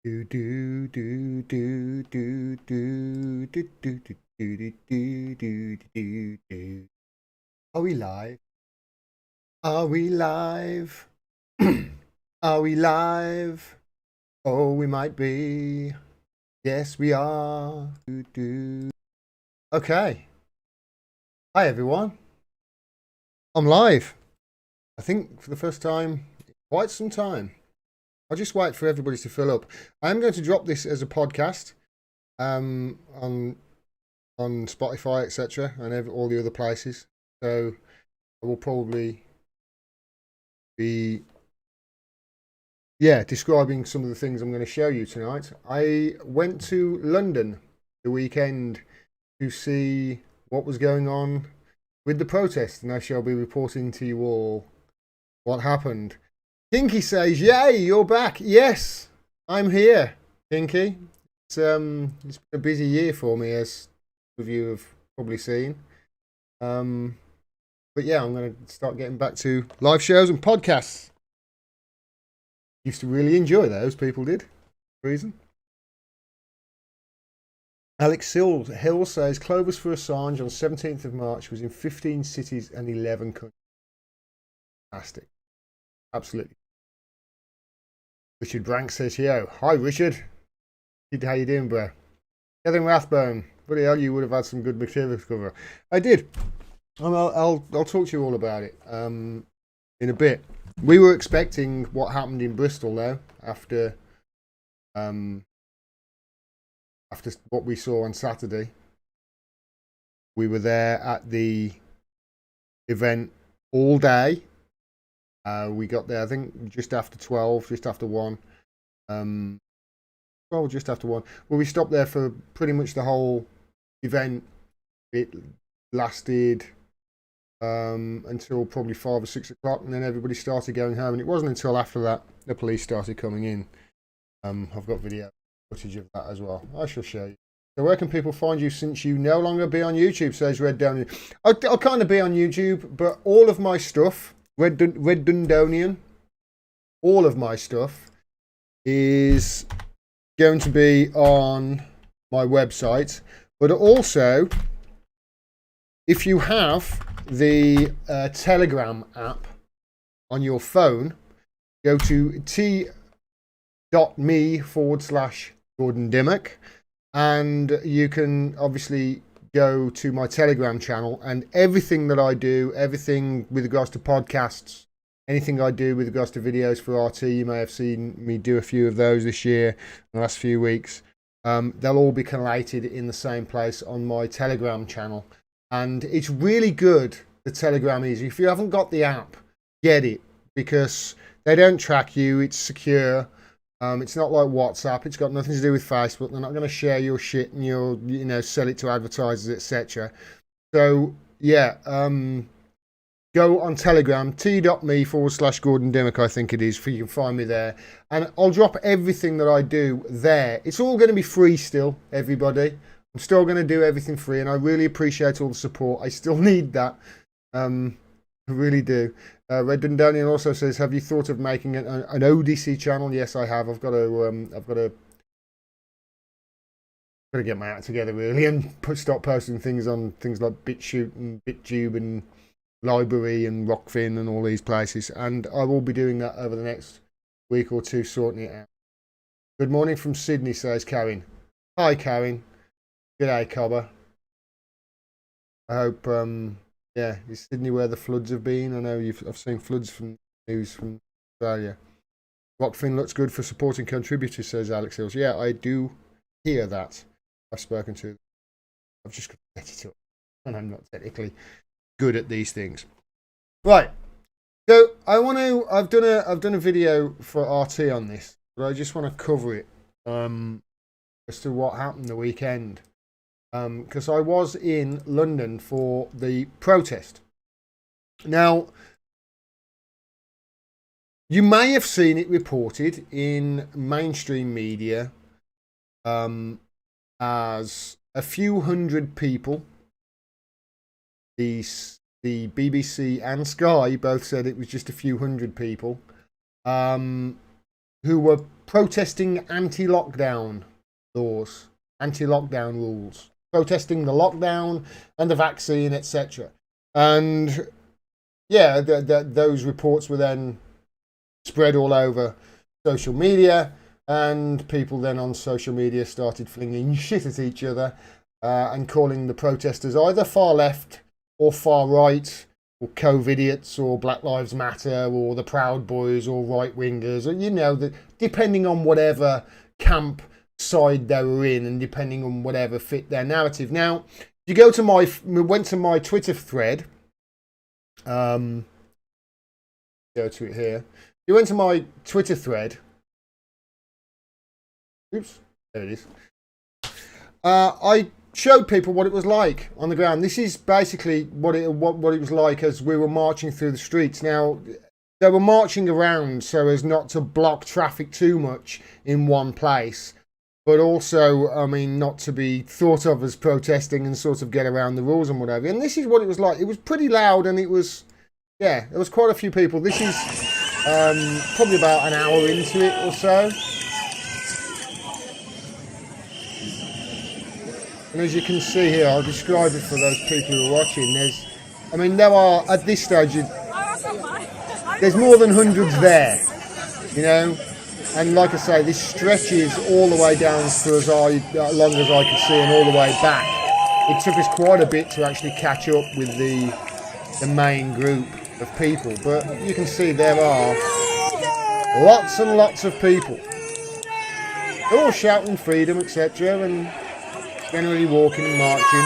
Do do do do do do do do do do do do do do. Are we live? Are we live? Are we live? Oh, we might be. Yes, we are. Do do. Okay. Hi, everyone. I'm live. I think for the first time in quite some time. I'll just wait for everybody to fill up. I'm going to drop this as a podcast on Spotify, etc., and all the other places. So I will probably be describing some of the things I'm going to show you tonight. I went to London the weekend to see what was going on with the protest, and I shall be reporting to you all what happened. Kinky says, "Yay, you're back!" Yes, I'm here, Kinky. It's been a busy year for me, as some of you have probably seen. But yeah, I'm going to start getting back to live shows and podcasts. Used to really enjoy those. People did. For reason. Alex Hill says Clovis for Assange on 17th of March was in 15 cities and 11 countries. Fantastic. Absolutely. Richard Brank says, yo, hi Richard. How you doing, bro? Kevin Rathbone, bloody hell, you would have had some good material to cover. I did. I'll talk to you all about it in a bit. We were expecting what happened in Bristol though after what we saw on Saturday. We were there at the event all day. We got there, I think, just after 12, just after 1. Well, just after 1. Well, we stopped there for pretty much the whole event. It lasted until probably 5 or 6 o'clock, and then everybody started going home. And it wasn't until after that the police started coming in. I've got video footage of that as well. I shall show you. So where can people find you since you no longer be on YouTube, says Red Dundonian. I'll kind of be on YouTube, but all of my stuff, Red Dundonian, all of my stuff is going to be on my website. But also, if you have the Telegram app on your phone, go to t.me/Gordon Dimmack, and you can obviously go to my Telegram channel, and everything that I do, everything with regards to podcasts, anything I do with regards to videos for RT, you may have seen me do a few of those this year, in the last few weeks. They'll all be collated in the same place on my Telegram channel. And it's really good, the Telegram is. If you haven't got the app, get it, because they don't track you. It's secure. It's not like WhatsApp. It's got nothing to do with Facebook. They're not going to share your shit and sell it to advertisers, etc. So yeah, go on Telegram, t.me/Gordon Dimmack, I think it is, for you can find me there. And I'll drop everything that I do there. It's all going to be free still, everybody. I'm still going to do everything free, and I really appreciate all the support. I still need that. I really do. Red Dundonian also says, "Have you thought of making an ODC channel?" Yes, I have. I've got to get my act together really, and start posting things on things like BitChute and BitTube and Library and Rockfin and all these places. And I will be doing that over the next week or two, sorting it out. Good morning from Sydney, says Karen. Hi, Karen. G'day, Cobber. I hope, is Sydney where the floods have been? I know I've seen floods from news from Australia. Rockfin looks good for supporting contributors, says Alex Hills. Yeah, I do hear that. I've spoken to them. I've just got to set it up, and I'm not technically good at these things. Right. So I've done a video for RT on this, but I just want to cover it as to what happened the weekend. Because I was in London for the protest. Now, you may have seen it reported in mainstream media as a few hundred people. The BBC and Sky both said it was just a few hundred people. who were protesting anti-lockdown laws, anti-lockdown rules, protesting the lockdown and the vaccine, etc. And yeah, those reports were then spread all over social media, and people then on social media started flinging shit at each other and calling the protesters either far left or far right, or COVIDiots, or Black Lives Matter, or the Proud Boys, or right-wingers, or, you know, depending on whatever camp side they were in, and depending on whatever fit their narrative. Now, you go to went to my Twitter thread, go to it here. You went to my Twitter thread. Oops, there it is. I showed people what it was like on the ground. This is basically what it was like as we were marching through the streets. Now, they were marching around so as not to block traffic too much in one place, but also, I mean, not to be thought of as protesting and sort of get around the rules and whatever. And this is what it was like. It was pretty loud, and it was, yeah, there was quite a few people. This is probably about an hour into it or so. And as you can see here, I'll describe it for those people who are watching. There are, at this stage, there's more than hundreds there, you know. And like I say, this stretches all the way down for as long as I could see, and all the way back. It took us quite a bit to actually catch up with the main group of people. But you can see there are lots and lots of people. They're all shouting freedom, etc. and generally walking and marching.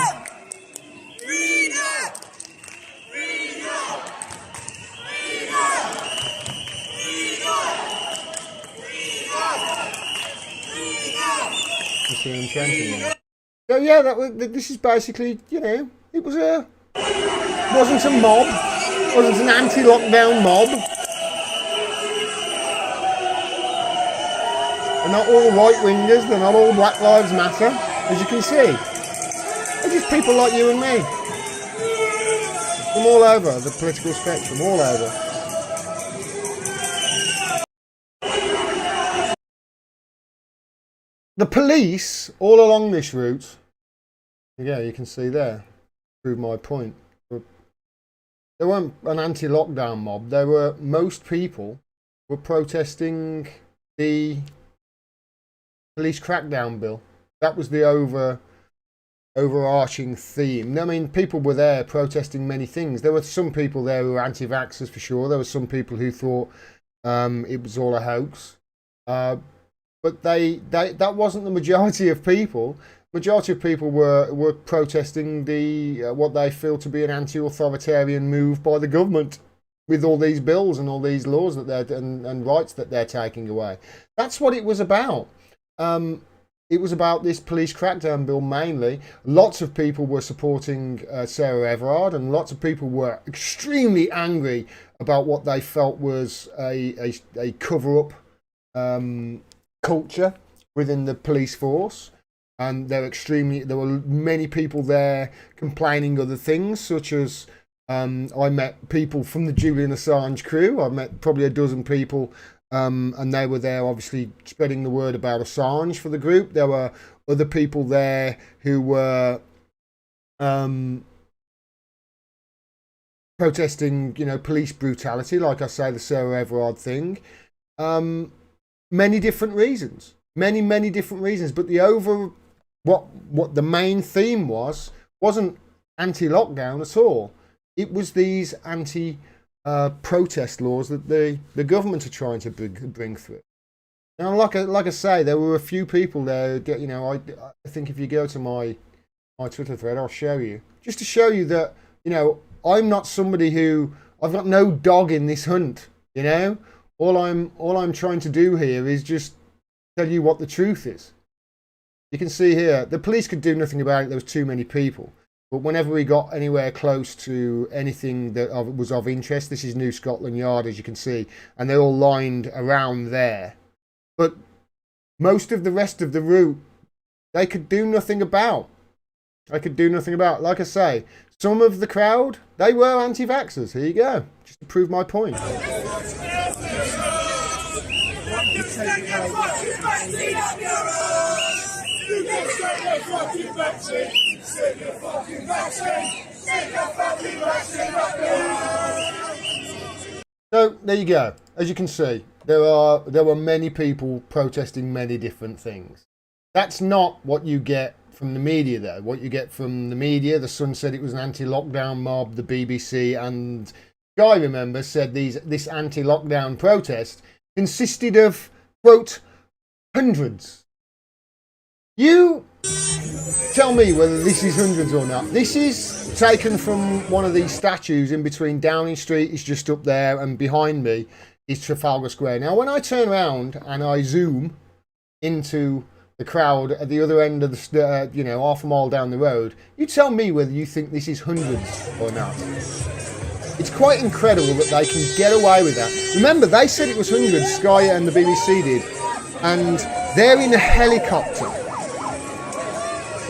You see them chanting there. So yeah, this is basically, you know, it wasn't a mob, wasn't an anti-lockdown mob. They're not all right-wingers, they're not all Black Lives Matter. As you can see, they're just people like you and me. From all over the political spectrum, all over. The police, all along this route, yeah, you can see there, prove my point. They weren't an anti-lockdown mob. Most people were protesting the police crackdown bill. That was the overarching theme. I mean, people were there protesting many things. There were some people there who were anti-vaxxers for sure. There were some people who thought it was all a hoax. But that wasn't the majority of people. Majority of people were protesting what they feel to be an anti-authoritarian move by the government, with all these bills and all these laws that and rights that they're taking away. That's what it was about. It was about this police crackdown bill mainly. Lots of people were supporting Sarah Everard, and lots of people were extremely angry about what they felt was a cover-up culture within the police force. And there were many people there complaining other things, such as I met people from the Julian Assange crew. I met probably a dozen people. And they were there obviously spreading the word about Assange for the group. There were other people there who were protesting, you know, police brutality, like I say, the Sarah Everard thing. Many different reasons. Many different reasons. But what the main theme wasn't anti-lockdown at all. It was these protest laws that the government are trying to bring through. Now, like I say, there were a few people there. You know, I think if you go to my Twitter thread, I'll show you, just to show you that, you know, I'm not somebody I've got no dog in this hunt. You know, all I'm trying to do here is just tell you what the truth is. You can see here, the police could do nothing about it. There was too many people. But whenever we got anywhere close to anything that was of interest, this is New Scotland Yard, as you can see, and they're all lined around there. But most of the rest of the route, they could do nothing about. Like I say, some of the crowd, they were anti-vaxxers. Here you go, just to prove my point. Take your fucking vaccine up your ass! You can take your fucking vaccine! Take your fucking vaccine! Take your fucking vaccine up your ass! So there you go. As you can see, there were many people protesting many different things. That's not what you get from the media, though. What you get from the media, the Sun said it was an anti-lockdown mob. The BBC and Guy, remember, said this anti-lockdown protest consisted of, quote, hundreds. You tell me whether this is hundreds or not. This is taken from one of these statues in between Downing Street is just up there, and behind me is Trafalgar Square. Now, when I turn around and I zoom into the crowd at the other end of the, half a mile down the road, you tell me whether you think this is hundreds or not. It's quite incredible that they can get away with that. Remember, they said it was hundreds, Sky and the BBC did, and they're in a helicopter.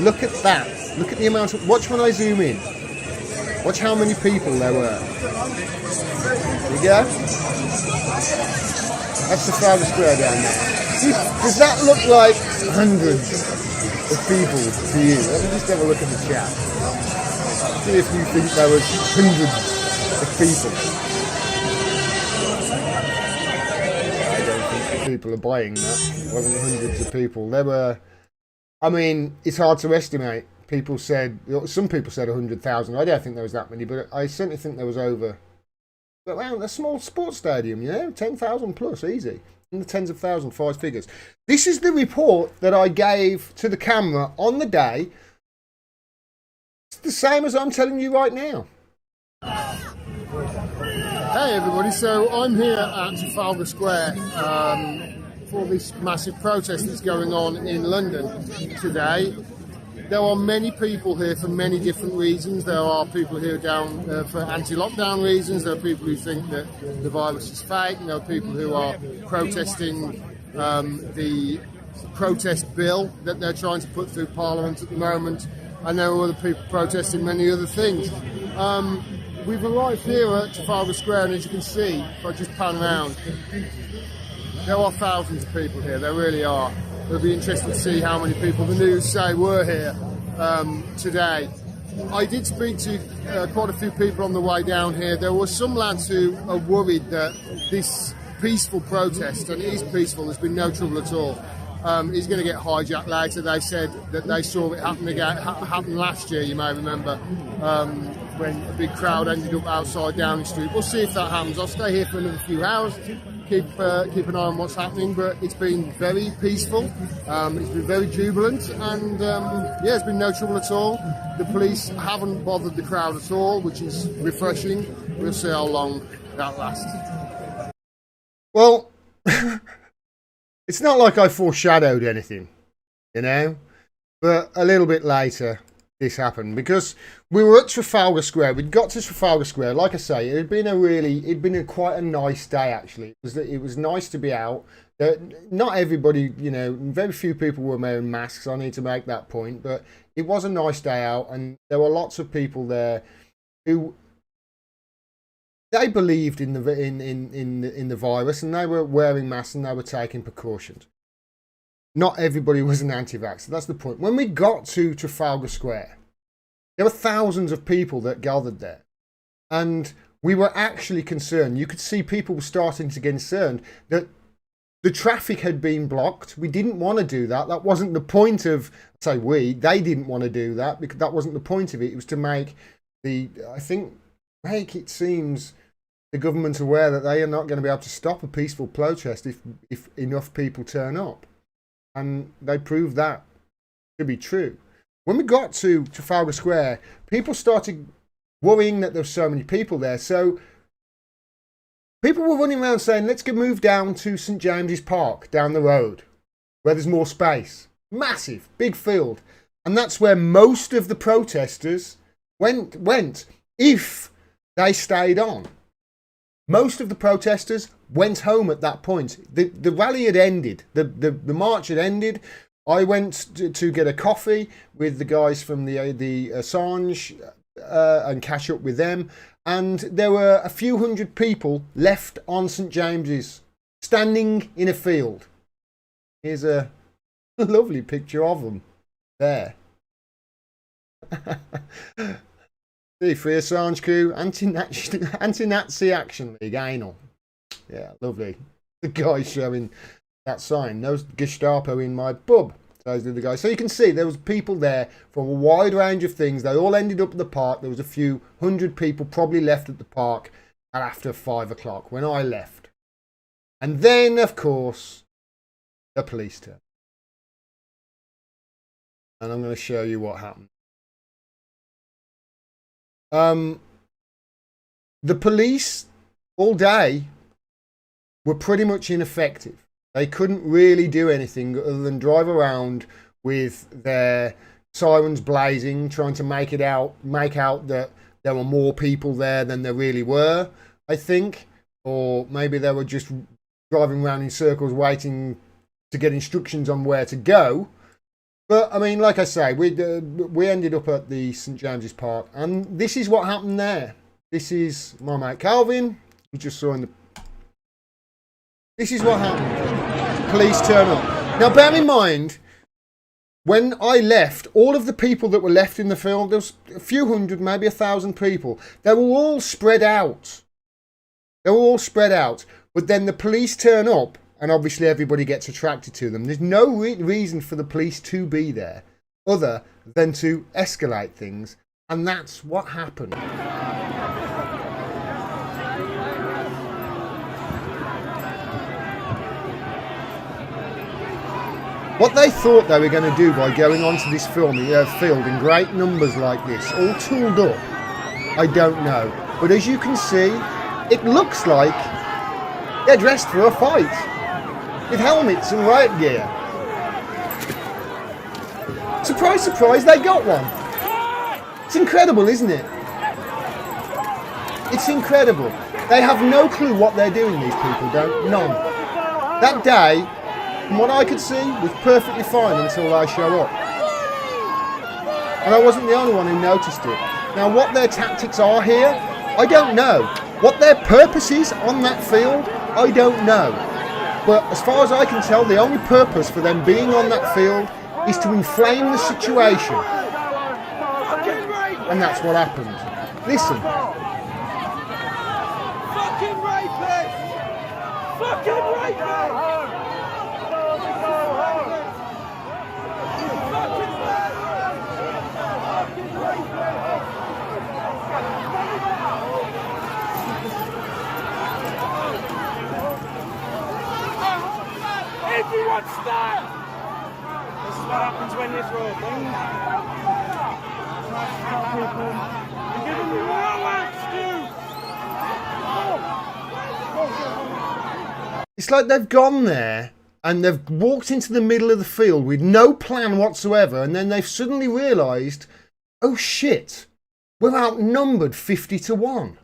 Look at that. Look at the amount of... Watch when I zoom in. Watch how many people there were. There you go. That's the Trafalgar Square down there. Does that look like hundreds of people to you? Let me just have a look at the chat. See if you think there was hundreds of people. I don't think people are buying that. It wasn't hundreds of people. There were... I mean, it's hard to estimate. People said... Some people said 100,000. I don't think there was that many, but I certainly think there was over... But around a small sports stadium, 10,000 plus, easy. In the tens of thousands, 5 figures. This is the report that I gave to the camera on the day. It's the same as I'm telling you right now. Hey everybody, so I'm here at Trafalgar Square for this massive protest that's going on in London today. There are many people here for many different reasons. There are people here down for anti-lockdown reasons. There are people who think that the virus is fake. There are people who are protesting the protest bill that they're trying to put through Parliament at the moment. And there are other people protesting many other things. We've arrived here at Trafalgar Square, and as you can see, if I just pan around, there are thousands of people here. There really are. It'll be interesting to see how many people the news say were here today. I did speak to quite a few people on the way down here. There were some lads who are worried that this peaceful protest, and it is peaceful, there's been no trouble at all, is going to get hijacked later. They said that they saw it happen last year, you may remember, when a big crowd ended up outside Downing Street. We'll see if that happens. I'll stay here for another few hours. Keep an eye on what's happening, but it's been very peaceful, it's been very jubilant, and there's been no trouble at all. The police haven't bothered the crowd at all, which is refreshing. We'll see how long that lasts. Well, it's not like I foreshadowed anything, but a little bit later this happened, because we were at Trafalgar Square. We'd got to Trafalgar Square. Like I say, it'd been quite a nice day, actually. It was nice to be out. Not everybody, very few people were wearing masks. I need to make that point, but it was a nice day out, and there were lots of people there who they believed in the virus, and they were wearing masks and they were taking precautions. Not everybody was an anti-vaxxer. That's the point. When we got to Trafalgar Square, there were thousands of people that gathered there. And we were actually concerned. You could see people were starting to get concerned that the traffic had been blocked. We didn't want to do that. That wasn't the point of, they didn't want to do that, because that wasn't the point of it. It was to make it seems the government aware that they are not going to be able to stop a peaceful protest if enough people turn up. And they proved that to be true. When we got to Trafalgar Square, people started worrying that there were so many people there. So people were running around saying, let's move down to St James's Park, down the road, where there's more space. Massive, big field. And that's where most of the protesters went if they stayed on. Most of the protesters went home at that point. The rally had ended. The march had ended. I went to get a coffee with the guys from the Assange and catch up with them. And there were a few hundred people left on St James's, standing in a field. Here's a lovely picture of them there. See, Free Assange crew, anti-Nazi Action League, anal. Yeah, lovely. The guy showing that sign. No Gestapo in my pub. Those are the guys. So you can see there was people there from a wide range of things. They all ended up at the park. There was a few hundred people probably left at the park at after 5 o'clock when I left. And then, of course, the police turned. And I'm going to show you what happened. The police all day were pretty much ineffective. They couldn't really do anything other than drive around with their sirens blazing, trying to make out that there were more people there than there really were, I think. Or maybe they were just driving around in circles waiting to get instructions on where to go. But, I mean, like I say, we ended up at the St James's Park, and this is what happened there. This is my mate Calvin, we just saw in the... This is what happened. Police turn up. Now, bear in mind, when I left, all of the people that were left in the film, there was a few hundred, maybe 1,000 people. They were all spread out. They were all spread out. But then the police turn up, and obviously everybody gets attracted to them. There's no reason for the police to be there other than to escalate things. And that's what happened. What they thought they were going to do by going onto this field in great numbers like this, all tooled up, I don't know. But as you can see, it looks like they're dressed for a fight, with helmets and riot gear. Surprise, surprise, they got one. It's incredible, isn't it? It's incredible. They have no clue what they're doing, these people don't. None. That day, from what I could see, was perfectly fine until I show up. And I wasn't the only one who noticed it. Now, what their tactics are here, I don't know. What their purpose is on that field, I don't know. But as far as I can tell, the only purpose for them being on that field is to inflame the situation. And that's what happened. Listen. Fucking rapist! Fucking rapist! Everyone stand! This is what happens when you throw a bomb. You're giving me no excuse! It's like they've gone there and they've walked into the middle of the field with no plan whatsoever, and then they've suddenly realised, oh shit, we're outnumbered 50-1.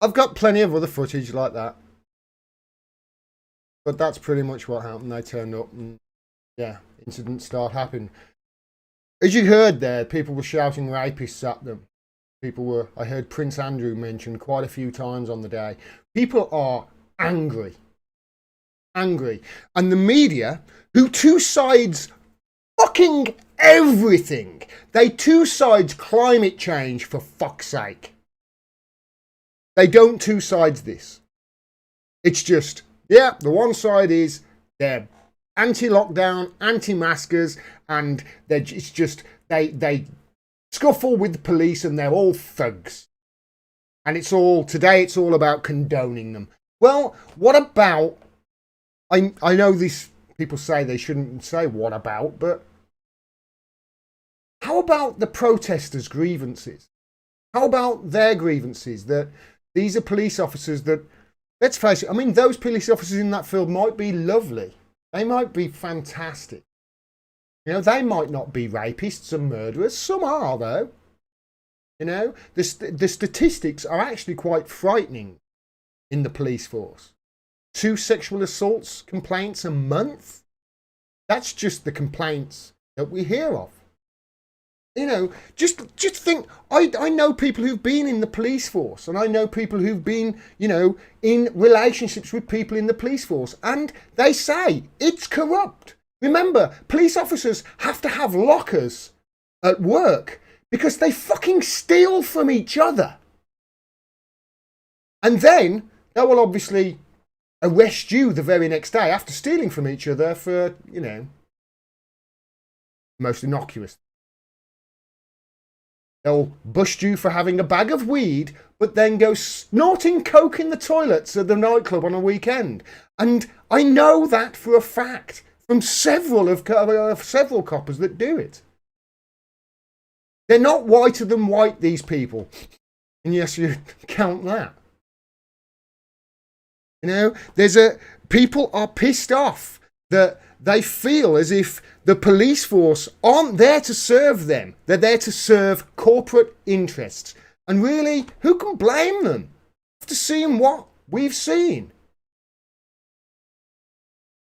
I've got plenty of other footage like that. But that's pretty much what happened. They turned up and, yeah, incidents start happening. As you heard there, people were shouting rapists at them. I heard Prince Andrew mentioned quite a few times on the day. People are angry. Angry. And the media, who two sides fucking everything. They two sides climate change, for fuck's sake. They don't two sides this. It's just, yeah, the one side is they're anti-lockdown, anti-maskers, and it's just, they scuffle with the police and they're all thugs. And today it's all about condoning them. Well, what about, I know these people say they shouldn't say what about, but how about the protesters' grievances? How about their grievances that these are police officers that, let's face it, I mean, those police officers in that field might be lovely. They might be fantastic. You know, they might not be rapists and murderers. Some are, though. You know, the statistics are actually quite frightening in the police force. 2 sexual assaults complaints a month. That's just the complaints that we hear of. You know, just think, I know people who've been in the police force, and I know people who've been, you know, in relationships with people in the police force, and they say it's corrupt. Remember, police officers have to have lockers at work because they fucking steal from each other. And then they will obviously arrest you the very next day after stealing from each other for, you know, most innocuous. They'll bust you for having a bag of weed, but then go snorting coke in the toilets at the nightclub on a weekend. And I know that for a fact from several coppers that do it. They're not whiter than white, these people. And yes, you count that. You know, people are pissed off that they feel as if the police force aren't there to serve them. They're there to serve corporate interests. And really, who can blame them after seeing what we've seen?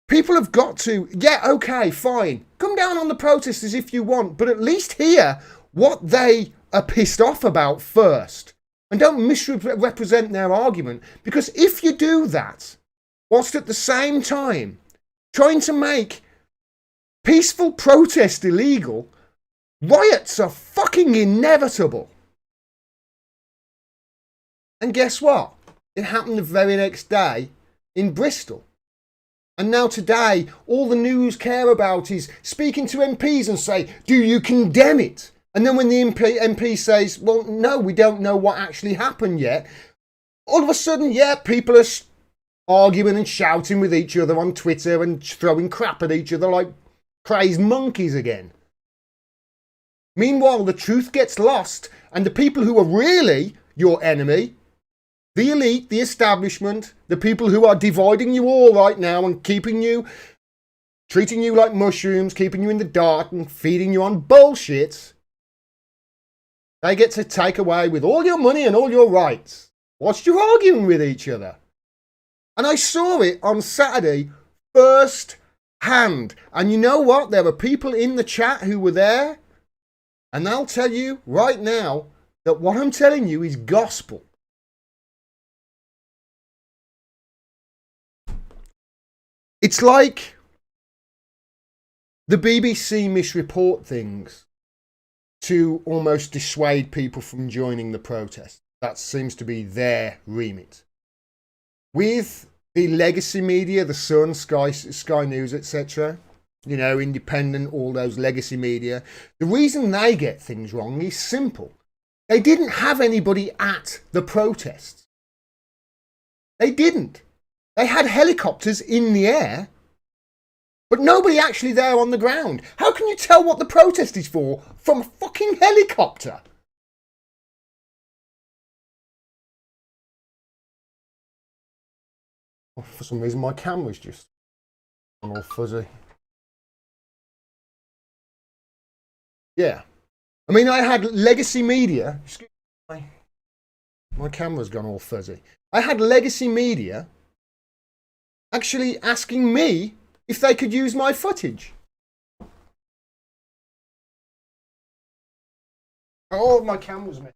People have got to, yeah, okay, fine. Come down on the protesters if you want, but at least hear what they are pissed off about first. And don't misrepresent their argument. Because if you do that, whilst at the same time trying to make peaceful protest illegal, riots are fucking inevitable. And guess what? It happened the very next day in Bristol. And now today, all the news care about is speaking to MPs and say, do you condemn it? And then when the MP says, well, no, we don't know what actually happened yet, all of a sudden, yeah, people are arguing and shouting with each other on Twitter and throwing crap at each other like crazed monkeys again. Meanwhile, the truth gets lost, and the people who are really your enemy, the elite, the establishment, the people who are dividing you all right now and treating you like mushrooms, keeping you in the dark and feeding you on bullshit, they get to take away with all your money and all your rights whilst you're arguing with each other. And I saw it on Saturday first hand. And you know what? There were people in the chat who were there, and they'll tell you right now that what I'm telling you is gospel. It's like the BBC misreport things to almost dissuade people from joining the protest. That seems to be their remit. With the legacy media, the Sun, Sky News, etc., you know, Independent, all those legacy media, the reason they get things wrong is simple. They didn't have anybody at the protests. They didn't. They had helicopters in the air, but nobody actually there on the ground. How can you tell what the protest is for from a fucking helicopter? Oh, for some reason my camera's just all fuzzy. Yeah. I mean, I had legacy media. Excuse me. My camera's gone all fuzzy. I had legacy media actually asking me if they could use my footage. Oh, my camera's missing.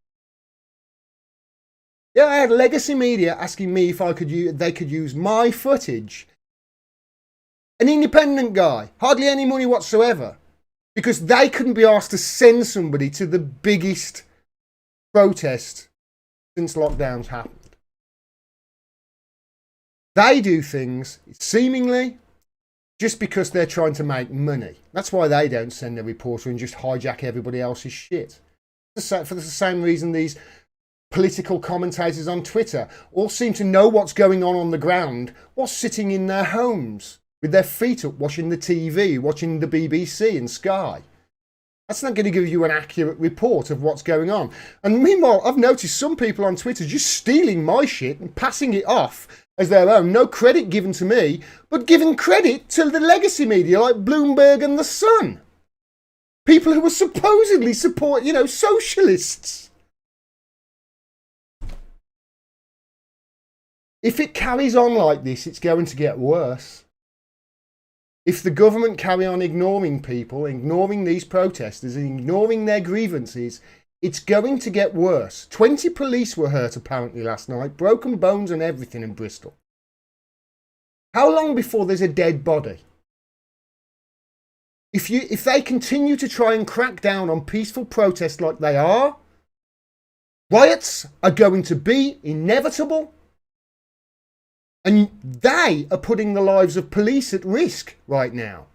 Yeah, I had legacy media asking me if they could use my footage. An independent guy, hardly any money whatsoever, because they couldn't be asked to send somebody to the biggest protest since lockdowns happened. They do things seemingly just because they're trying to make money. That's why they don't send a reporter and just hijack everybody else's shit. For the same reason these political commentators on Twitter all seem to know what's going on the ground while sitting in their homes with their feet up watching the TV, watching the BBC and Sky. That's not going to give you an accurate report of what's going on. And meanwhile, I've noticed some people on Twitter just stealing my shit and passing it off as their own. No credit given to me, but giving credit to the legacy media like Bloomberg and The Sun. People who were supposedly socialists. If it carries on like this, it's going to get worse. If the government carry on ignoring people, ignoring these protesters, and ignoring their grievances, it's going to get worse. 20 police were hurt apparently last night, broken bones and everything in Bristol. How long before there's a dead body? If they continue to try and crack down on peaceful protests like they are, riots are going to be inevitable. And they are putting the lives of police at risk right now.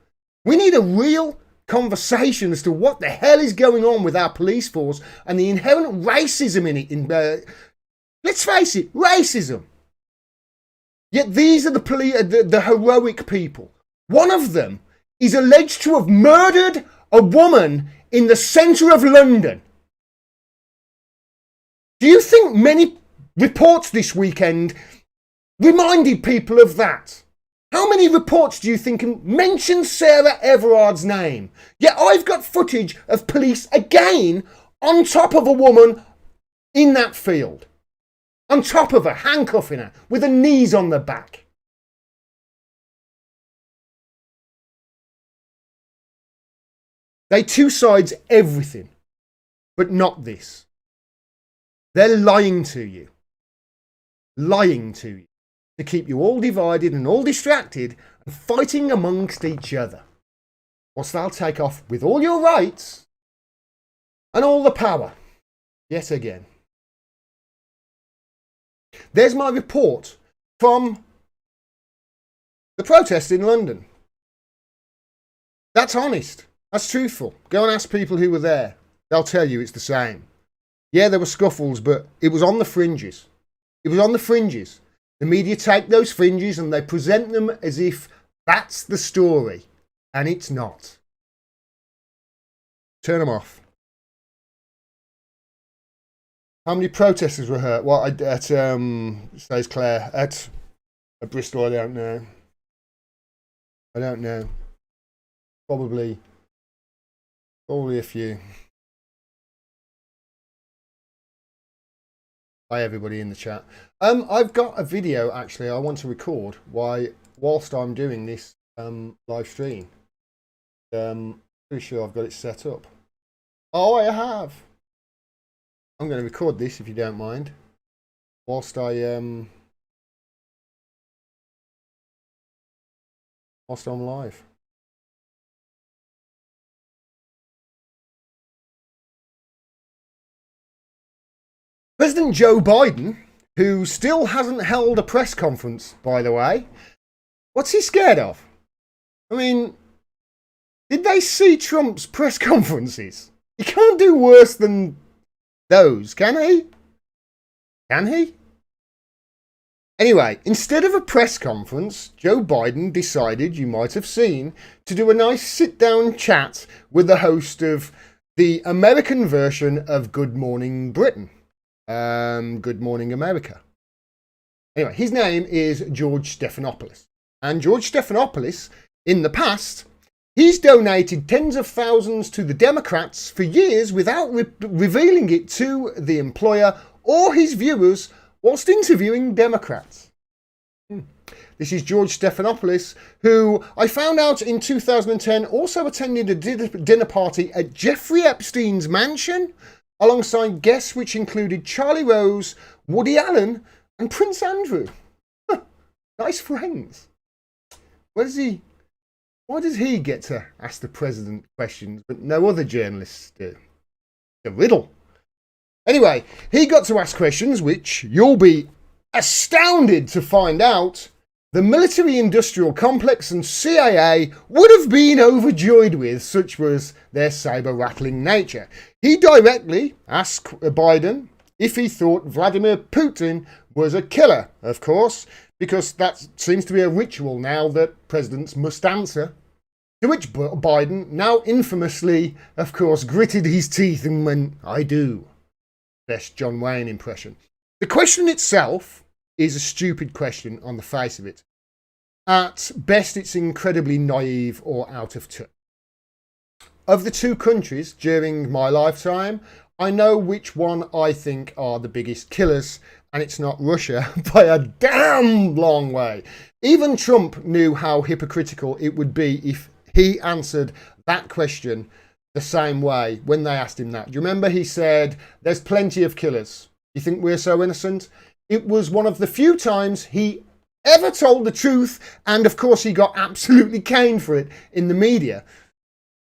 We need a real conversation as to what the hell is going on with our police force and the inherent racism in it. Let's face it, racism. Yet these are the heroic people. One of them is alleged to have murdered a woman in the centre of London. Do you think many reports this weekend reminded people of that? How many reports do you think mention Sarah Everard's name? Yet I've got footage of police again on top of a woman in that field. On top of her, handcuffing her, with her knees on the back. They two sides everything, but not this. They're lying to you. Lying to you. To keep you all divided and all distracted and fighting amongst each other. Whilst they'll take off with all your rights and all the power. Yet again. There's my report from the protest in London. That's honest. That's truthful. Go and ask people who were there. They'll tell you it's the same. Yeah, there were scuffles, but it was on the fringes. It was on the fringes. The media take those fringes and they present them as if that's the story. And it's not. Turn them off. How many protesters were hurt? Well, says Claire. At Bristol, I don't know. I don't know. Probably a few. Hi everybody in the chat. I've got a video actually I want to record whilst I'm doing this live stream. Pretty sure I've got it set up. Oh, I have. I'm going to record this if you don't mind. Whilst I'm live. President Joe Biden, who still hasn't held a press conference, by the way, what's he scared of? I mean, did they see Trump's press conferences? He can't do worse than those, can he? Can he? Anyway, instead of a press conference, Joe Biden decided, you might have seen, to do a nice sit-down chat with the host of the American version of Good Morning Britain. Good Morning America. Anyway, his name is George Stephanopoulos. And George Stephanopoulos, in the past, he's donated tens of thousands to the Democrats for years without revealing it to the employer or his viewers whilst interviewing Democrats. This is George Stephanopoulos, who I found out in 2010 also attended a dinner party at Jeffrey Epstein's mansion, alongside guests which included Charlie Rose, Woody Allen, and Prince Andrew. Nice friends. Why does he get to ask the president questions, but no other journalists do? A riddle. Anyway, he got to ask questions which you'll be astounded to find out the military-industrial complex and CIA would have been overjoyed with, such was their saber-rattling nature. He directly asked Biden if he thought Vladimir Putin was a killer, of course, because that seems to be a ritual now that presidents must answer. To which Biden, now infamously, of course, gritted his teeth and went, "I do." Best John Wayne impression. The question itself is a stupid question on the face of it. At best, it's incredibly naive or out of touch. Of the two countries during my lifetime, I know which one I think are the biggest killers, and it's not Russia by a damn long way. Even Trump knew how hypocritical it would be if he answered that question the same way when they asked him that. Do you remember he said, there's plenty of killers. You think we're so innocent? It was one of the few times he ever told the truth, and of course he got absolutely caned for it in the media.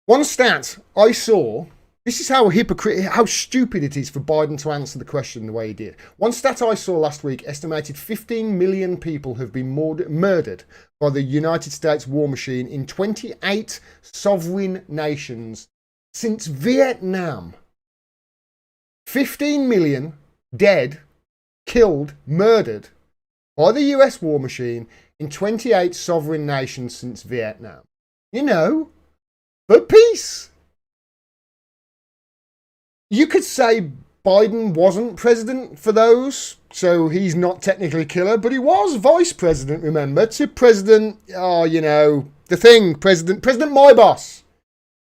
One stat I saw, this is how stupid it is for Biden to answer the question the way he did. One stat I saw last week estimated 15 million people have been murdered by the United States war machine in 28 sovereign nations since Vietnam. 15 million dead, killed, murdered by the US war machine in 28 sovereign nations since Vietnam. You know, for peace. You could say Biden wasn't president for those, so he's not technically a killer, but he was vice president, remember, to President, President my boss.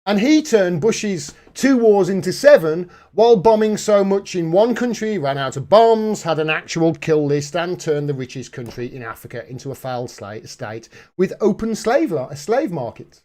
And he turned Bush's 2 wars into 7 while bombing so much in one country, ran out of bombs, had an actual kill list, and turned the richest country in Africa into a failed state with open slave markets.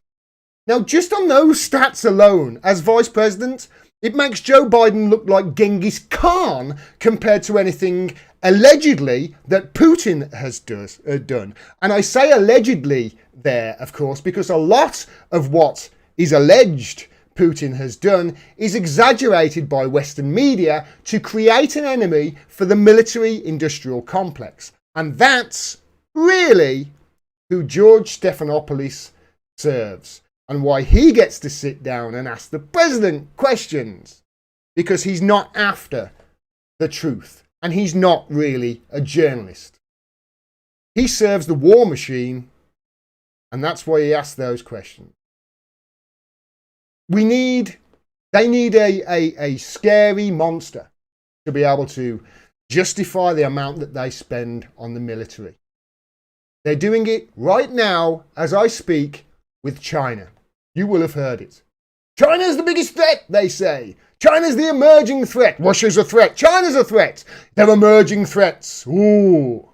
Now, just on those stats alone, as vice president, it makes Joe Biden look like Genghis Khan compared to anything allegedly that Putin has done. And I say allegedly there, of course, because a lot of what is alleged Putin has done is exaggerated by Western media to create an enemy for the military-industrial complex. And that's really who George Stephanopoulos serves, and why he gets to sit down and ask the president questions, because he's not after the truth, and he's not really a journalist. He serves the war machine, and that's why he asks those questions. They need a scary monster to be able to justify the amount that they spend on the military. They're doing it right now as I speak with China. You will have heard it. China's the biggest threat, they say. China's the emerging threat. Russia's a threat. China's a threat. They're emerging threats. Ooh.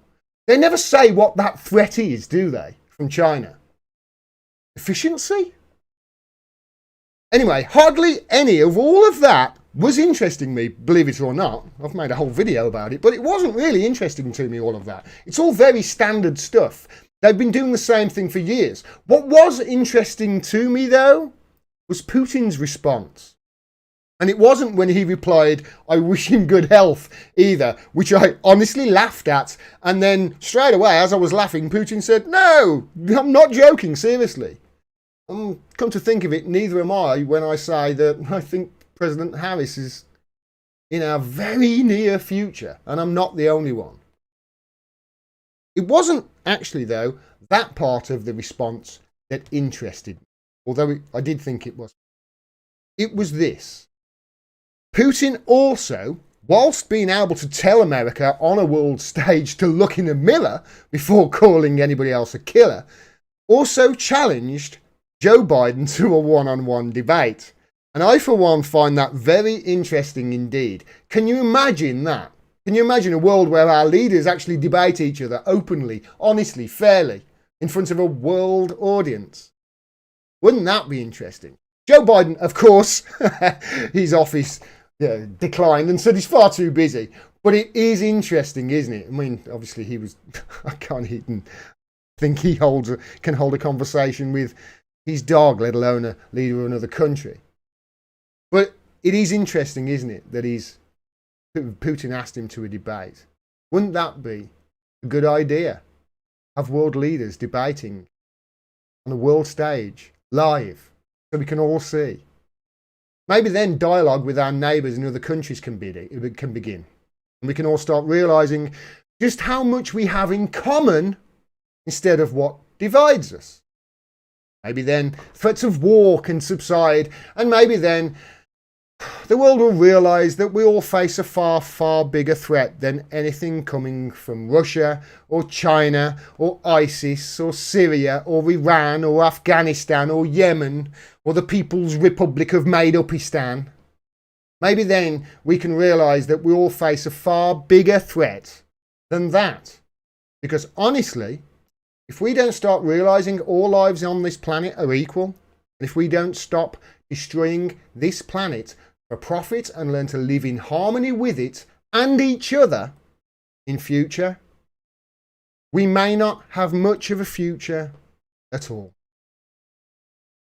They never say what that threat is, do they, from China? Efficiency? Anyway, hardly any of all of that was interesting me, believe it or not. I've made a whole video about it, but it wasn't really interesting to me, all of that. It's all very standard stuff. They've been doing the same thing for years. What was interesting to me, though, was Putin's response. And it wasn't when he replied, I wish him good health, either, which I honestly laughed at. And then straight away, as I was laughing, Putin said, no, I'm not joking, seriously. Come to think of it, neither am I when I say that I think President Harris is in our very near future, and I'm not the only one. It wasn't actually, though, that part of the response that interested me, although I did think it was. It was this. Putin also, whilst being able to tell America on a world stage to look in a mirror before calling anybody else a killer, also challenged Joe Biden to a one-on-one debate. And I, for one, find that very interesting indeed. Can you imagine that? Can you imagine a world where our leaders actually debate each other openly, honestly, fairly, in front of a world audience? Wouldn't that be interesting? Joe Biden, of course, his office declined and said he's far too busy. But it is interesting, isn't it? I mean, obviously I can't even think he can hold a conversation with his dog, let alone a leader of another country. But it is interesting, isn't it, that Putin asked him to a debate. Wouldn't that be a good idea? Have world leaders debating on a world stage, live, so we can all see. Maybe then dialogue with our neighbours in other countries can begin. And we can all start realising just how much we have in common instead of what divides us. Maybe then threats of war can subside, and maybe then the world will realise that we all face a far, far bigger threat than anything coming from Russia or China or ISIS or Syria or Iran or Afghanistan or Yemen or the People's Republic of Made-Upistan. Maybe then we can realise that we all face a far bigger threat than that. Because honestly, if we don't start realizing all lives on this planet are equal, and if we don't stop destroying this planet for profit and learn to live in harmony with it and each other in future, we may not have much of a future at all.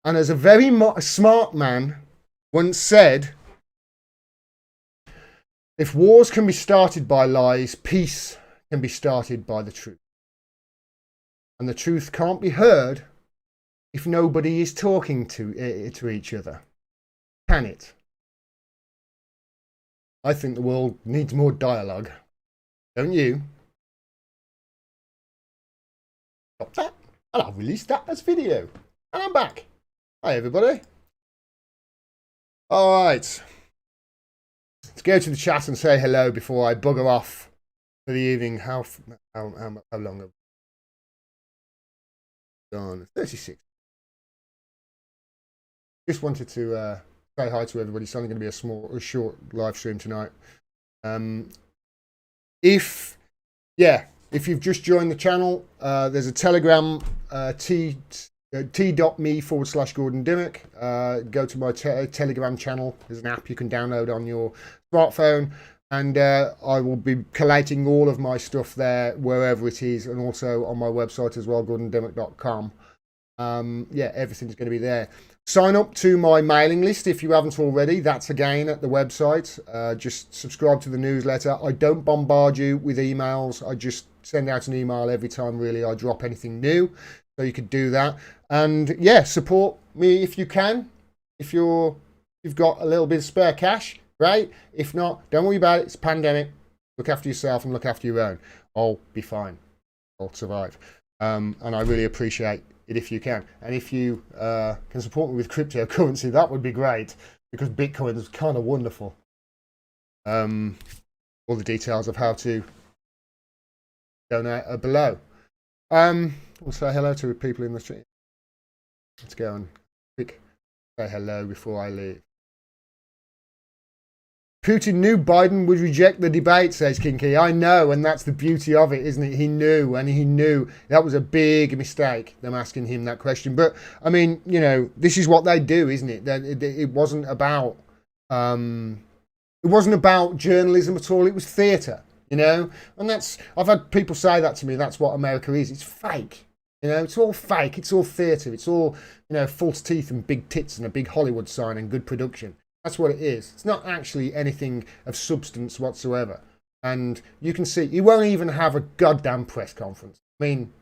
And as a very smart man once said, if wars can be started by lies, peace can be started by the truth. And the truth can't be heard if nobody is talking to each other. Can it? I think the world needs more dialogue. Don't you? Stop that. And I'll release that as video. And I'm back. Hi, everybody. All right. Let's go to the chat and say hello before I bugger off for the evening. How long have we gone? 36. Just wanted to say hi to everybody. It's only going to be a short live stream tonight. If you've just joined the channel, there's a Telegram, t.me/Gordon Dimmack. Go to my Telegram channel. There's an app you can download on your smartphone, and I will be collating all of my stuff there wherever it is, and also on my website as well, gordondimmack.com. Everything's going to be there. Sign up to my mailing list if you haven't already. That's again at the website. Just subscribe to the newsletter. I don't bombard you with emails. I just send out an email every time really I drop anything new. So you could do that. And yeah, support me if you can. If you've got a little bit of spare cash, great. If not, don't worry about it. It's a pandemic. Look after yourself and look after your own. I'll be fine. I'll survive. And I really appreciate it if you can. And if you can support me with cryptocurrency, that would be great, because Bitcoin is kind of wonderful. All the details of how to donate are below. We'll say hello to people in the street. Let's go and quick say hello before I leave. Putin knew Biden would reject the debate, says Kinky. I know, and that's the beauty of it, isn't it? He knew, and he knew that was a big mistake, them asking him that question. But, I mean, you know, this is what they do, isn't it? It wasn't about journalism at all. It was theatre, you know? And I've had people say that to me. That's what America is. It's fake. You know, it's all fake. It's all theatre. It's all, you know, false teeth and big tits and a big Hollywood sign and good production. That's what it is. It's not actually anything of substance whatsoever. And you can see, he won't even have a goddamn press conference. I mean,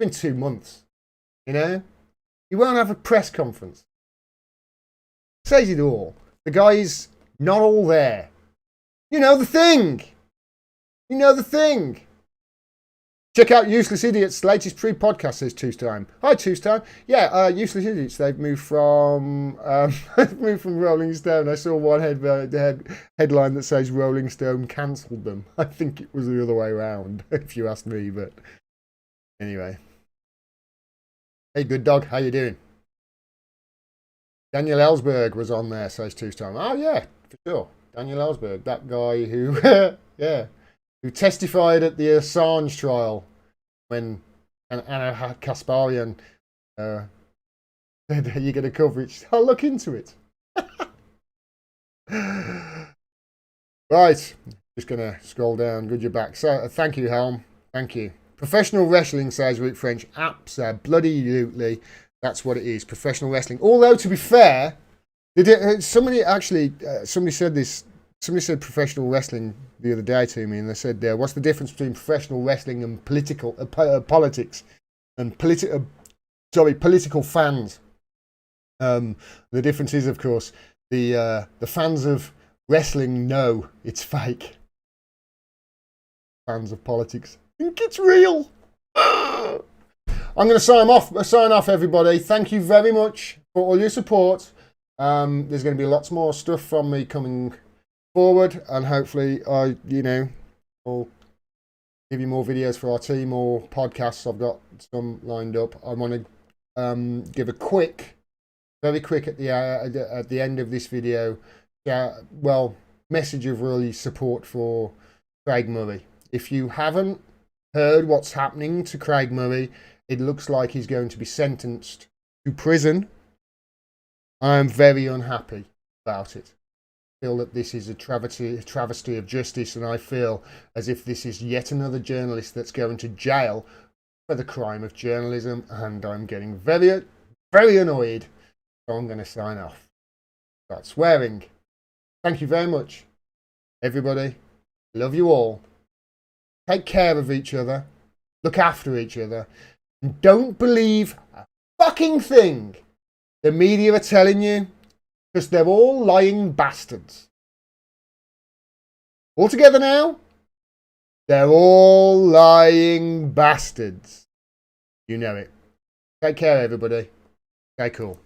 it's been 2 months, you know? He won't have a press conference. Says it all. The guy's not all there. You know the thing. You know the thing. Check out Useless Idiots' latest pre-podcast, says Two-Time. Hi, Two-Time. Yeah, Useless Idiots, they've moved from Rolling Stone. I saw one headline that says Rolling Stone cancelled them. I think it was the other way around, if you ask me, but anyway. Hey, good dog, how you doing? Daniel Ellsberg was on there, says Two-Time. Oh, yeah, for sure. Daniel Ellsberg, that guy who, who testified at the Assange trial when Anna Kasparian said, are you going to cover it? I'll look into it. Right, just going to scroll down. Good, you're back. So, thank you, Helm. Thank you. Professional wrestling, says Rick French. Absolutely. That's what it is. Professional wrestling. Although, to be fair, somebody said this. Somebody said professional wrestling the other day to me, and they said, what's the difference between professional wrestling and politics and political fans? The difference is, of course, the fans of wrestling know it's fake. Fans of politics think it's real. I'm going to sign off, everybody. Thank you very much for all your support. There's going to be lots more stuff from me coming forward, and hopefully I'll give you more videos for our team or podcasts. I've got some lined up. I want to give a very quick at the end of this video, message of really support for Craig Murray. If you haven't heard what's happening to Craig Murray, it looks like he's going to be sentenced to prison. I am very unhappy about it. I feel that this is a travesty of justice, and I feel as if this is yet another journalist that's going to jail for the crime of journalism, and I'm getting very, very annoyed. So I'm going to sign off. Start swearing. Thank you very much, everybody. Love you all. Take care of each other. Look after each other. And don't believe a fucking thing the media are telling you, because they're all lying bastards. All together now? They're all lying bastards. You know it. Take care, everybody. Stay cool.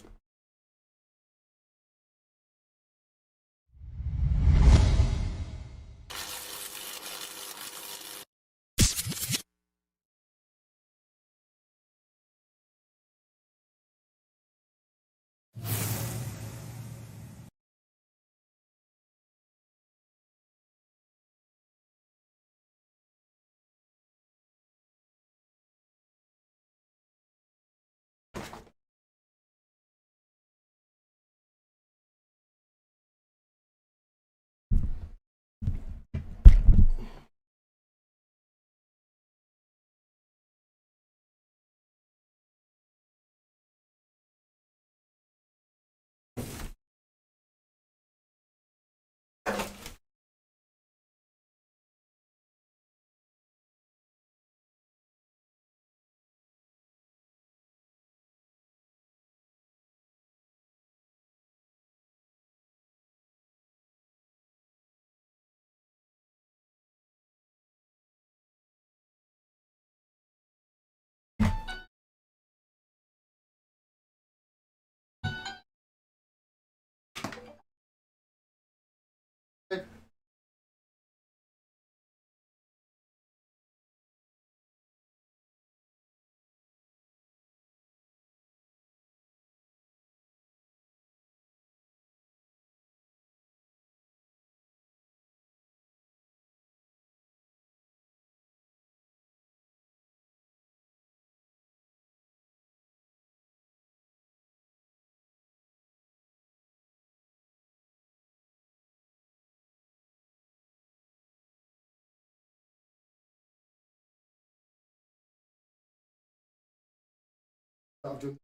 I've done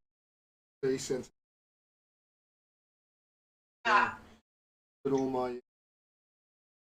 decent. But all my